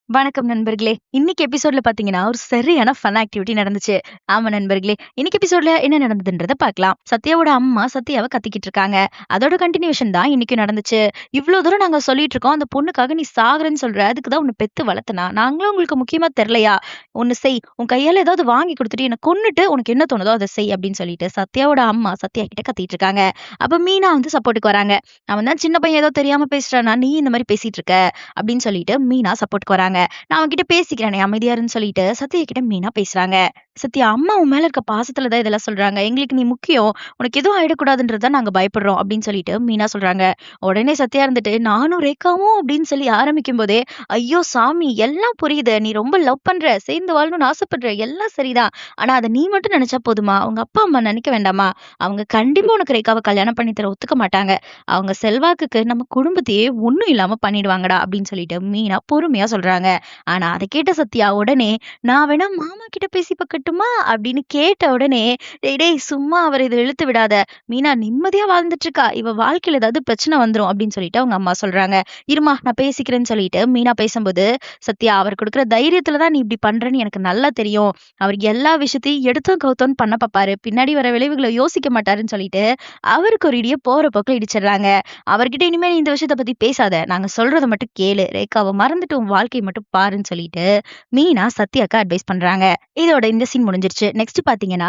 வணக்கம் நண்பர்களே. இன்னைக்கு எபிசோட்ல பாத்தீங்கன்னா, ஒரு சரியான ஃபன் ஆக்டிவிட்டி நடந்துச்சு. ஆமா நண்பர்களே. இன்னைக்கு எபிசோட்ல என்ன நடந்ததுன்றத பார்க்கலாம். சத்யாவோட அம்மா சத்யாவ கத்திக்கிட்டு இருக்காங்க. அதோட கன்டினியூஷன் தான் இன்னைக்கும் நடந்துச்சு. "இவ்ளோ தூரம் நாங்க சொல்லிட்டு இருக்கோம். அந்த பொண்ணுக்காக நீ சாகுறேன்னு சொல்ற. அதுக்கு தான் உன்ன பெத்து வளர்த்தனா? நாங்களும் உங்களுக்கு முக்கியமா தெரியலையா? ஒண்ணு செய். உன் கையால ஏதாவது வாங்கி குடுத்துட்டு என்ன கொன்னுட்டு உனக்கு என்ன தோணுதோ அத செய்" அப்படின்னு சொல்லிட்டு சத்யாவோட அம்மா சத்யா கிட்ட கத்திட்டு இருக்காங்க. அப்ப மீனா வந்து சப்போர்ட்க்கு வராங்க. "அவன் தான் சின்ன பையன் ஏதோ தெரியாம பேசுறானா, நீ இந்த மாரி பேசிட்டு இருக்க" அப்படின்னு சொல்லிட்டு மீனா சப்போர்ட்க்கு வராங்க. நான் அவன்கிட்ட பேசிக்கிறேனே அமைதியா இருன்னு சொல்லிட்டு சத்யா கிட்ட மீனா பேசுறாங்க. சத்யா, அம்மா உன் மேல இருக்க பாசத்துல தான் இதெல்லாம் சொல்றாங்க. எங்களுக்கு நீ முக்கியம். உனக்கு எதுவும் ஆயிடக்கூடாதுன்றது தான் நாங்க பயப்படுறோம் அப்படின்னு சொல்லிட்டு மீனா சொல்றாங்க. உடனே சத்யா இருந்துட்டு நானும் ரேகாவும் அப்படின்னு சொல்லி ஆரம்பிக்கும் போதே, ஐயோ சாமி எல்லாம் புரியுது. நீ ரொம்ப லவ் பண்ற, சேர்ந்து வாழணும்னு ஆசைப்படுற, எல்லாம் சரிதான். ஆனா அத நீ மட்டும் நினைச்சா போதுமா? உங்க அப்பா அம்மா நினைக்க வேண்டாமா? அவங்க கண்டிப்பா உனக்கு ரேகாவ கல்யாணம் பண்ணி தர ஒத்துக்க மாட்டாங்க. அவங்க செல்வாக்குக்கு நம்ம குடும்பத்தையே ஒண்ணும் இல்லாம பண்ணிடுவாங்கடா அப்படின்னு சொல்லிட்டு மீனா பொறுமையா சொல்றாங்க. ஆனா அத கேட்ட சத்யா உடனே, "நான் வேணா மாமா கிட்ட பேசி பார்க்கட்டுமா?" அப்படின்னு கேட்ட உடனே, "டேய் டேய் சும்மா அவர இத இழுத்து விடாத. மீனா நிம்மதியா வாழ்ந்துட்டு இருக்கா. இவ வாழ்க்கையில ஏதாவது பிரச்சனை வந்துரும்." அப்படின்னு சொல்லிட்டு அவங்க அம்மா சொல்றாங்க. "இரும்மா நான் பேசிக்கிறேன்னு" சொல்லிட்டு மீனா பேசும்போது, சத்யா, "அவர் குடுக்குற தைரியத்துல தான் நீ இப்படி பண்றன்னு எனக்கு நல்லா தெரியும். அவர் எல்லா விஷயத்தையும் எடுத்தோம் கவுத்தோம்ன்னு பண்ண பாப்பாரு. பின்னாடி வர விளைவுகள யோசிக்க மாட்டாருன்னு" சொல்லிட்டு, அவருக்கு ஒரு இடிய போற போக்குல இடிச்சிடுறாங்க. அவர்கிட்ட "இனிமே நீ இந்த விஷயத்த பத்தி பேசாத. நாங்க சொல்றத மட்டும் கேளு. ரேகாவ மறந்துட்டு உன் வாழ்க்கைய மட்டும் பாருன்னு" சொல்லிட்டு மீனா சத்யாக்கு அட்வைஸ் பண்றாங்க. இதோட இந்த சீன் முடிஞ்சிருச்சு. நெக்ஸ்ட் பாத்தீங்கன்னா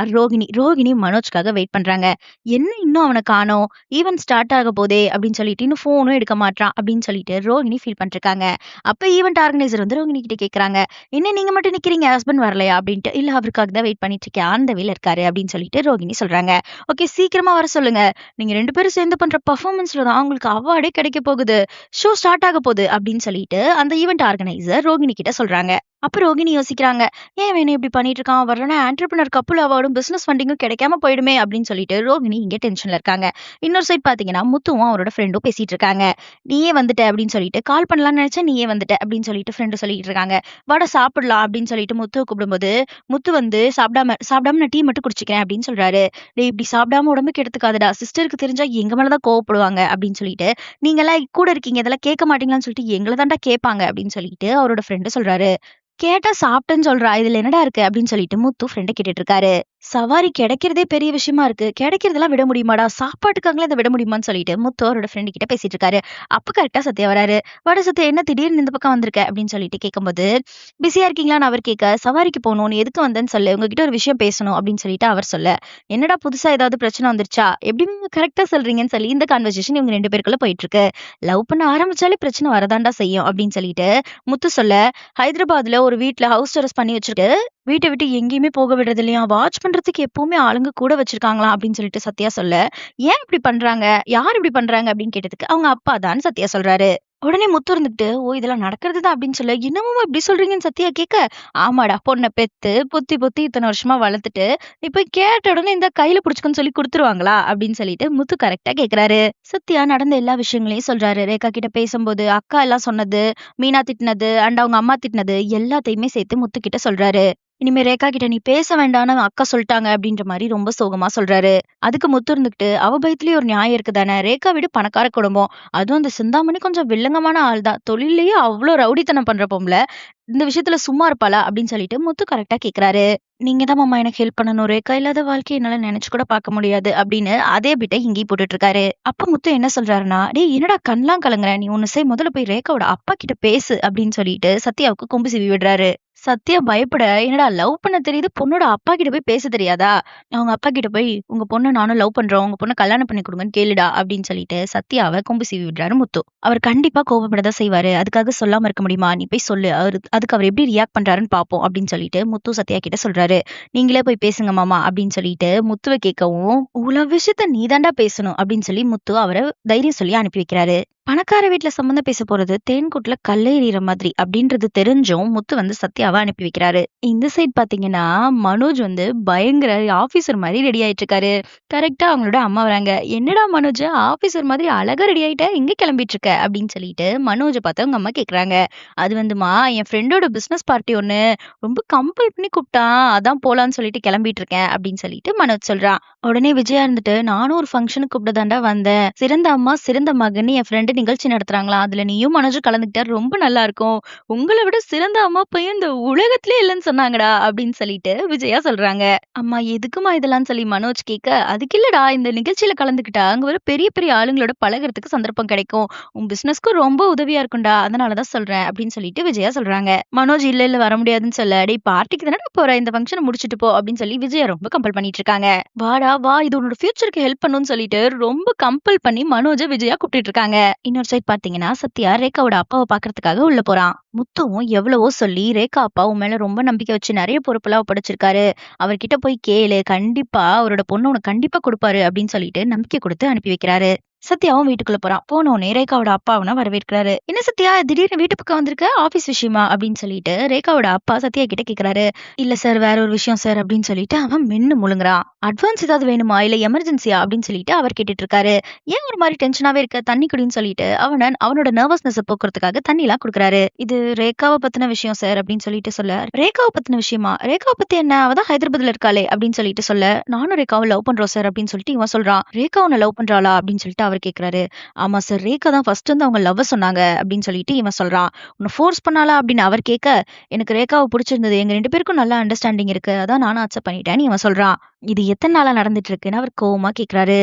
ரோகிணி மனோஜ்காக வெயிட் பண்றாங்க. என்ன இன்னும் அவன காணோம்? ஈவென்ட் ஸ்டார்ட் ஆக போதே அப்படின்னு சொல்லிட்டு இன்னும் ஃபோனும் எடுக்க மாட்றான் அப்படின்னு சொல்லிட்டு ரோகிணி ஃபீல் பண்ணிருக்காங்க. அப்ப ஈவென்ட் ஆர்கனைசர் வந்து ரோகிணி கிட்ட கேக்குறாங்க. "என்ன நீங்க மட்டும் நிக்கிறீங்க? ஹஸ்பண்ட் வரலையா?" அப்படின்ட்டு. "இல்ல அவருக்காக தான் வெயிட் பண்ணிட்டு இருக்கேன். ஆன் த வேல இருக்காரு" அப்படின்னு சொல்லிட்டு ரோகிணி சொல்றாங்க. "ஓகே சீக்கிரமா வர சொல்லுங்க. நீங்க 2 பேரும் சேர்ந்து பண்ற பெர்ஃபார்மன்ஸ்ல தான் உங்களுக்கு அவார்டே கிடைக்க போகுது. ஷோ ஸ்டார்ட் ஆக போகுது" அப்படின்னு சொல்லிட்டு அந்த ஈவென்ட் ஆர்கனைசர் ரோகிணி கிட்ட சொல்றாங்க. அப்ப ரோகிணி யோசிக்கிறாங்க. "ஏன் இவன் என்ன இப்படி பண்ணிட்டு இருக்கான்? வரலனா ஆன்டர்பிரினர் கப்புல் அவார்டும், பிசினஸ் ஃபண்டிங்கும் கிடைக்காம போயிடுமே" அப்படின்னு சொல்லிட்டு ரோகிணி இங்க டென்ஷன்ல இருக்காங்க. இன்னொரு சைட் பாத்தீங்கன்னா, முத்துவும் அவரோட ஃப்ரெண்டும் பேசிட்டு இருக்காங்க. "நீயே வந்துட்ட" அப்படின்னு சொல்லிட்டு, "கால் பண்ணலாம்னு நினைச்சேன், நீயே வந்துட்ட" அப்படின்னு சொல்லிட்டு ஃப்ரெண்டு சொல்லிட்டு இருக்காங்க. "வாடா சாப்பிடலாம்" அப்படின்னு சொல்லிட்டு முத்துவ கூப்பிடும்போது, முத்து வந்து சாப்பிடாம சாப்பிடாம நான் டீ மட்டும் குடிச்சுக்கிறேன் அப்படின்னு சொல்றாரு. "டேய் இப்படி சாப்பிடாம உடம்புக்கு எடுத்துக்காதடா. சிஸ்டருக்கு தெரிஞ்சா எங்க மேல தான் கோவப்படுவாங்க" அப்படின்னு சொல்லிட்டு, "நீங்கலாம் கூட இருக்கீங்க. இதெல்லாம் கேட்க மாட்டீங்களான்னு சொல்லிட்டு எங்கள தான்டா கேட்பாங்க" அப்படின்னு சொல்லிட்டு அவரோட ஃப்ரெண்டு சொல்றாரு. கேட்டா சாப்பிட்டேன்னு சொல்றா. இதுல என்னடா இருக்கு? அப்படின்னு சொல்லிட்டு முத்து ஃப்ரெண்ட கேட்டுட்டு இருக்காரு. சவாரி கிடைக்கிறதே பெரிய விஷயமா இருக்கு. கிடைக்கிறதெல்லாம் விட முடியுமாடா? சாப்பாட்டுக்காகலாம் இத விட முடியுமான்னு சொல்லிட்டு முத்து அவரோட ஃப்ரெண்ட் கிட்ட பேசிட்டு இருக்காரு. அப்ப கரெக்ட்டா சத்யா வராரு. "வாடா சத்யா, என்ன திடீர்னு இந்த பக்கம் வந்திருக்க?" அப்படின்னு சொல்லிட்டு கேட்கும்போது, "பிஸியா இருக்கீங்களான்னு?" அவர் கேட்க, "சவாரிக்கு போணும். நீ எதுக்கு வந்தேன்னு சொல்லு. உங்ககிட்ட ஒரு விஷயம் பேசணும்" அப்படின்னு சொல்லிட்டு அவர் சொல்ல, "என்னடா புதுசா ஏதாவது பிரச்சனை வந்துருச்சா? எப்படி நீங்க கரெக்ட்டா சொல்றீங்கன்னு" சொல்லி இந்த கான்வர்சேஷன் இவங்க 2 பேருக்குள்ள போயிட்டு இருக்கு. லவ் பண்ண ஆரம்பிச்சாலே பிரச்சனை வரதான்டா செய்யும் அப்படின்னு சொல்லிட்டு முத்து சொல்ல, ஹைதராபாத்ல ஒரு வீட்ல ஹவுஸ் அரெஸ்ட் பண்ணி வச்சிருக்கு. வீட்ட விட்டு எங்கேயுமே போக விடுறது இல்லையாம். வாட்ச் பண்றதுக்கு எப்பவுமே ஆளுங்க கூட வச்சிருக்காங்களாம் அப்படின்னு சொல்லிட்டு சத்யா சொல்ல, "ஏன் இப்படி பண்றாங்க? யார் இப்படி பண்றாங்க?" அப்படின்னு கேட்டதுக்கு, அவங்க அப்பா தான்னு சத்யா சொல்றாரு. உடனே முத்து இருந்துகிட்டு, "ஓ! இதெல்லாம் நடக்கிறது தான்" அப்படின்னு சொல்ல, "என்னமாமா இப்படி சொல்றீங்கன்னு?" சத்யா கேட்க, "ஆமாடா, பொண்ண பெத்து, பொத்தி பொத்தி இத்தன வருஷமா வளர்த்துட்டு, நீ போய் கேட்ட உடனே இந்தா கையில புடிச்சுக்கோன்னு சொல்லி குடுத்துருவாங்களா?" அப்படின்னு சொல்லிட்டு முத்து கரெக்ட்டா கேட்கிறாரு. சத்யா நடந்த எல்லா விஷயங்களையும் சொல்றாரு. ரேகா கிட்ட பேசும்போது, அக்கா எல்லாம் சொன்னது, மீனா திட்டுனது, அண்ட் அவங்க அம்மா திட்டுனது எல்லாத்தையுமே சேர்த்து முத்துக்கிட்ட சொல்றாரு. இனிமே ரேகா கிட்ட நீ பேச வேண்டான்னு அக்கா சொல்ட்டாங்க அப்படின்ற மாரி ரொம்ப சோகமா சொல்றாரு. அதுக்கு முத்து இருந்துகிட்டு, அவ பயத்துலயும் ஒரு நியாயம் இருக்கு தானே. ரேகா வீடு பணக்கார குடும்பம். அதுவும் அந்த சிந்தாமணி கொஞ்சம் வில்லங்கமான ஆள் தான். தொழில்லயே அவ்ளோ ரவுடித்தனம் பண்ற பொம்பள. இந்த விஷயத்துல சும்மா இருப்பாளா? அப்படின்னு சொல்லிட்டு முத்து கரெக்ட்டா கேட்கிறாரு. "நீங்க தான் மாமா எனக்கு ஹெல்ப் பண்ணணும். ரேகா இல்லாத வாழ்க்கைய என்னால நெனச்சு கூட பார்க்க முடியாது" அப்படின்னு அதே பிட்ட இங்கேயும் போட்டுட்டு இருக்காரு. அப்ப முத்து என்ன சொல்றாருன்னா, "டேய் என்னடா கண்லாம் கலங்குற? நீ ஒண்ணு செய், முதல்ல போய் ரேகாவோட அப்பா கிட்ட பேசு" அப்படின்னு சொல்லிட்டு சத்யாவுக்கு கொம்பு சீவி விடுறாரு. சத்யா பயப்பட, "என்னடா லவ் பண்ண தெரியுது, பொண்ணோட அப்பா கிட்ட போய் பேச தெரியாதா? அவங்க அப்பா கிட்ட போய், உங்க பொண்ண நானும் லவ் பண்றோம். உங்க பொண்ண கல்யாணம் பண்ணி குடுங்கன்னு கேளுடா" அப்படின்னு சொல்லிட்டு சத்யாவ கொம்பு சீவி விடுறாரு முத்து. அவர் கண்டிப்பா கோவப்பட தான் செய்வாரு. அதுக்காக சொல்லாம இருக்க முடியுமா? "நீ போய் சொல்லு. அதுக்கு அவர் எப்படி ரியாக்ட் பண்றாருன்னு பார்ப்போம்" அப்படின்னு சொல்லிட்டு முத்து சத்யா கிட்ட சொல்றாரு. "நீங்களே போய் பேசுங்க மாமா" அப்படின்னு சொல்லிட்டு முத்துவ கேட்கவும், "இவ்ளோ விஷயத்த நீ தான்டா பேசணும்" அப்படின்னு சொல்லி முத்து அவர தைரியம் சொல்லி அனுப்பி வைக்கிறாரு. பணக்கார வீட்ல சம்மந்தம் பேச போறது தேன்கூட்ல கல்ல எறியுற மாதிரி அப்படின்றது தெரிஞ்சும் முத்து வந்து சத்யாவ அனுப்பி வைக்கிறாரு. இந்த சைட் பாத்தீங்கன்னா, மனோஜ் வந்து பயங்கர ஆபீசர் மாரி ரெடி ஆயிட்டு இருக்காரு. கரெக்ட்டா அவங்களோட அம்மா வராங்க. "என்னடா மனோஜ், ஆபீசர் மாதிரி அழகா ரெடி ஆயிட்ட. எங்க கிளம்பிட்டு இருக்க?" அப்படின்னு சொல்லிட்டு மனோஜ பார்த்து அவங்க அம்மா கேக்குறாங்க. "அது வந்துமா, என் ஃப்ரெண்ட் ஃப்ரெண்டோட பிசினஸ் பார்ட்டி ஒண்ணு ரொம்ப கம்பல் பண்ணி கூப்பிட்டான். அதான் போலான்னு சொல்லிட்டு கிளம்பிட்டு இருக்கேன் அப்படின்னு சொல்லிட்டு மனோஜ் சொல்றான். உடனே விஜயா இருந்துட்டு, நானும் ஒரு ஃபங்ஷனுக்கு கூப்பிட தான்டா வந்தேன். சிறந்த அம்மா, சிறந்த மகன்னு என் ஃப்ரெண்டு நிகழ்ச்சி நடத்துறாங்களாம். அதுல நீயும் மனோஜும் கலந்துக்கிட்டா ரொம்ப நல்லா இருக்கும். உங்கள விட சிறந்த அம்மா பையன் இந்த உலகத்திலே இல்லன்னு சொன்னாங்கடா அப்படின்னு சொல்லிட்டு விஜயா சொல்றாங்க. அம்மா எதுக்குமா இதெல்லாம் சொல்லி மனோஜ் கேட்க, அதுக்கு இல்லடா இந்த நிகழ்ச்சியில கலந்துக்கிட்டா அங்க வர பெரிய பெரிய ஆளுங்களோட பழகுறதுக்கு சந்தர்ப்பம் கிடைக்கும். உன் பிசினஸ்க்கும் ரொம்ப உதவியா இருக்கும்டா. அதனாலதான் சொல்றேன் அப்படின்னு சொல்லிட்டு விஜயா சொல்றாங்க. மனோஜ் இல்ல இல்ல வர முடியாதுன்னு சொல்ல, டேய் பார்ட்டிக்கு தானடா போற இந்த ஃபங்ஷனை முடிச்சிட்டு போ அப்படின்னு சொல்லி விஜயா ரொம்ப கம்பல் பண்ணிட்டு இருக்காங்க. வாடா வா இது உன்னோட ஃபியூச்சருக்கு ஹெல்ப் பண்ணும்னு சொல்லிட்டு ரொம்ப கம்பல் பண்ணி மனோஜ விஜயா கூப்பிட்டு இருக்காங்க. இன்னொரு சைட் பாத்தீங்கன்னா சத்யா ரேகாவோட அப்பாவை பாக்குறதுக்காக உள்ள போறான். முத்துவும் எவ்வளவோ சொல்லி ரேகா அப்பா உன் மேல ரொம்ப நம்பிக்கை வச்சு நிறைய பொறுப்பெல்லாம் ஒப்படைச்சிருக்காரு. அவர்கிட்ட போய் கேளு, கண்டிப்பா அவரோட பொண்ணு உனக்கு கண்டிப்பா கொடுப்பாரு அப்படின்னு சொல்லிட்டு நம்பிக்கை கொடுத்து அனுப்பி வைக்கிறாரு. சத்யாவும் வீட்டுக்குள்ள போறான். போன உடனே ரேகாவோட அப்பா அவனை வரவேற்கிறாரு. என்ன சத்யா திடீர்னு வீட்டு பக்கம் வந்திருக்க, ஆபீஸ் விஷயமா அப்படின்னு சொல்லிட்டு ரேகாவோட அப்பா சத்யா கிட்ட கேக்குறாரு. இல்ல சார் வேற ஒரு விஷயம் சார் அப்படின்னு சொல்லிட்டு அவன் மென்னு முழுங்குறான். அட்வான்ஸ் ஏதாவது வேணுமா இல்ல எமர்ஜென்சியா அப்படின்னு சொல்லிட்டு அவர் கேட்டுட்டு இருக்காரு. ஏன் ஒரு மாதிரி டென்ஷனாவே இருக்க, தண்ணி குடின்னு சொல்லிட்டு அவனோட நர்வஸ்னஸ் போக்குறதுக்காக தண்ணி எல்லாம் கொடுக்குறாரு. இது ரேகாவை பத்தின விஷயம் சார் அப்படின்னு சொல்லிட்டு சொல்ல, ரேகாவை பத்தின விஷயமா, ரேகாவை பத்தி என்ன, அவதான் ஹைதராபாத்ல இருக்காளே அப்படின்னு சொல்லிட்டு சொல்ல, நானும் ரேகாவை லவ் பண்றோம் சார் அப்படின்னு சொல்லிட்டு இவன் சொல்றான். ரேகா உன்னை லவ் பண்றாளா அப்படின்னு சொல்லிட்டு அவர் கேக்குறாரு. ஆமா சார் ரேகா தான் ஃபர்ஸ்ட் வந்து அவங்க லவ் சொன்னாங்க அப்படின்னு சொல்லிட்டு இவன் சொல்றான். உன்னை ஃபோர்ஸ் பண்ணாளா அப்படின்னு அவர் கேட்க, எனக்கு ரேகாவை பிடிச்சிருந்தது, எங்க 2 பேருக்கும் நல்ல அண்டர்ஸ்டாண்டிங் இருக்கு, அதான் நானும் அக்செப்ட் பண்ணிட்டேன்னு இவன் சொல்றான். இது எத்தனை நாளா நடந்துட்டு இருக்குன்னு அவர் கோவமா கேக்குறாரு.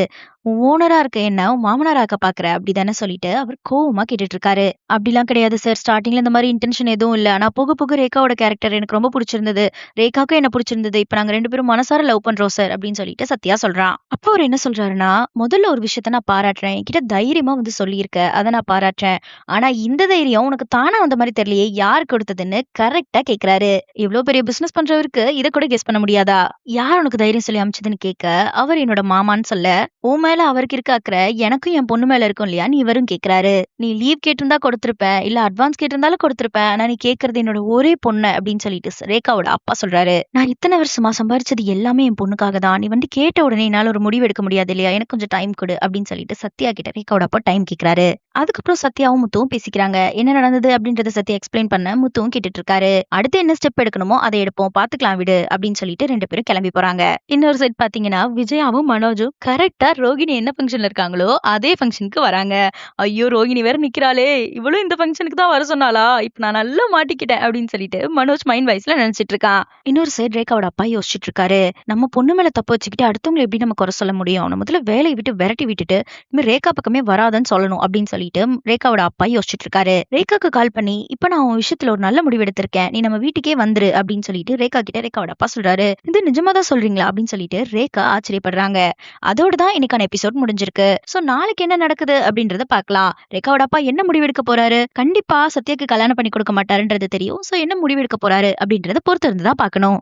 உன் ஓனரா இருக்க என்ன உன் மாமனாரா இருக்க பாக்குற அப்படிதானே சொல்லிட்டு அவர் கோவமா கேட்டுட்டு இருக்காரு. அப்படிலாம் கிடையாது சார், ஸ்டார்டிங்ல இந்த மாதிரி இன்டென்ஷன் எதுவும் இல்ல. ஆனா போக போக ரேகாவோட கேரக்டர் எனக்கு ரொம்ப பிடிச்சிருந்தது, ரேகாவுக்கும் என்ன பிடிச்சிருந்தது, இப்ப நாங்க 2 பேரும் மனசார லவ் பண்றோம் சார் அப்படின்னு சொல்லிட்டு சத்யா சொல்றான். அப்போ அவர் என்ன சொல்றாருன்னா, முதல்ல ஒரு விஷயத்த நான் பாராட்டுறேன், என்கிட்ட தைரியமா வந்து சொல்லியிருக்க, அதை நான் பாராட்டுறேன். ஆனா இந்த தைரியம் உனக்கு தானா வந்த மாதிரி தெரியலையே, யார் கொடுத்ததுன்னு கரெக்டா கேக்குறாரு. இவ்வளவு பெரிய பிசினஸ் பண்றவருக்கு இதை கூட கெஸ் பண்ண முடியாதா, யார் உனக்கு தைரியம் சொல்லி அமைச்சதுன்னு கேட்க, அவர் என்னோட மாமான்னு சொல்ல, உன் மேல அவருக்கு இருக்க அக்கறை எனக்கும் என் பொண்ணு மேல இருக்கும் இல்லையா, நீ இவரும் கேக்குறாரு. நீ லீவ் கேட்டிருந்தா கொடுத்திருப்பேன், இல்ல அட்வான்ஸ் கேட்டிருந்தாலும் கொடுத்திருப்பேன், ஆனா நீ கேக்குறது என்னோட ஒரே பொண்ணு அப்படின்னு சொல்லிட்டு ரேகாவோட அப்பா சொல்றாரு. நான் இத்தனை வருஷமா சம்பாரிச்சது எல்லாமே என் பொண்ணுக்காக தான், நீ வந்து கேட்ட உடனே என்னால ஒரு முடிவு எடுக்க முடியாது இல்லையா, எனக்கு கொஞ்சம் டைம் கொடு அப்படின்னு சொல்லிட்டு சத்யா கிட்ட ரேகாவோட அப்பா டைம் கேக்குறாரு. அதுக்கப்புறம் சத்யாவும் முத்துவும் பேசிக்கிறாங்க. என்ன நடந்தது அப்படின்றத சத்யா எக்ஸ்பிளைன் பண்ண முத்துவும் கேட்டுட்டு இருக்காரு. அடுத்து என்ன ஸ்டெப் எடுக்கணுமோ அதை எடுப்போம், பாத்துக்கலாம் விடு அப்படின்னு சொல்லிட்டு 2 பேரும் கிளம்பி போறாங்க. இன்னொரு சைட் பாத்தீங்கன்னா விஜயாவும் மனோஜும் கரெக்டா ரோகிணி என்ன ஃபங்க்ஷன்ல இருக்காங்களோ அதே ஃபங்க்ஷனுக்கு வராங்க. ஐயோ ரோகிணி வேற நிக்கிறாளே, இவளும் இந்த ஃபங்க்ஷனுக்கு தான் வர சொன்னாளா, இப்ப நான் நல்லா மாட்டிக்கிட்டேன் அப்படின்னு சொல்லிட்டு மனோஜ் மைண்ட் வைஸ்ல நினைச்சிட்டு இருக்கான். இன்னொரு சைடு ரேகாவோட அப்பா யோசிச்சுட்டு இருக்காரு. நம்ம பொண்ணு மேல தப்பு வச்சுக்கிட்டு அடுத்தவங்களை எப்படி நம்ம குறை சொல்ல முடியும், நம்ம முதல்ல வேலையை விட்டு விரட்டி விட்டுட்டு இனிமே ரேகா பக்கமே வராதுன்னு சொல்லணும் அப்படின்னு சொல்லிட்டு ரேகாவோட அப்பா யோசிச்சுட்டு இருக்காரு. ரேகாக்கு கால் பண்ணி, இப்ப நான் உன் விஷயத்துல ஒரு நல்ல முடிவு எடுத்திருக்கேன், நீ நம்ம வீட்டுக்கே வந்துரு அப்படின்னு சொல்லிட்டு ரேகா கிட்ட ரேகாவோட அப்பா சொல்றாரு. இது நிஜமா தான் சொல்றீங்களா அப்படின்னு சொல்லிட்டு ரேகா ஆச்சரியப்படுறாங்க. அதோட தான் இன்னைக்கான எபிசோட் முடிஞ்சிருக்கு. சோ நாளைக்கு என்ன நடக்குது அப்படின்றத பார்க்கலாம். ரேகாவோட அப்பா என்ன முடிவு எடுக்க போறாரு, கண்டிப்பா சத்யாக்கு கல்யாணம் பண்ணி கொடுக்க மாட்டாருன்றது தெரியும். சோ என்ன முடிவு எடுக்க போறாரு அப்படின்றத பொறுத்து இருந்து தான் பார்க்கணும்.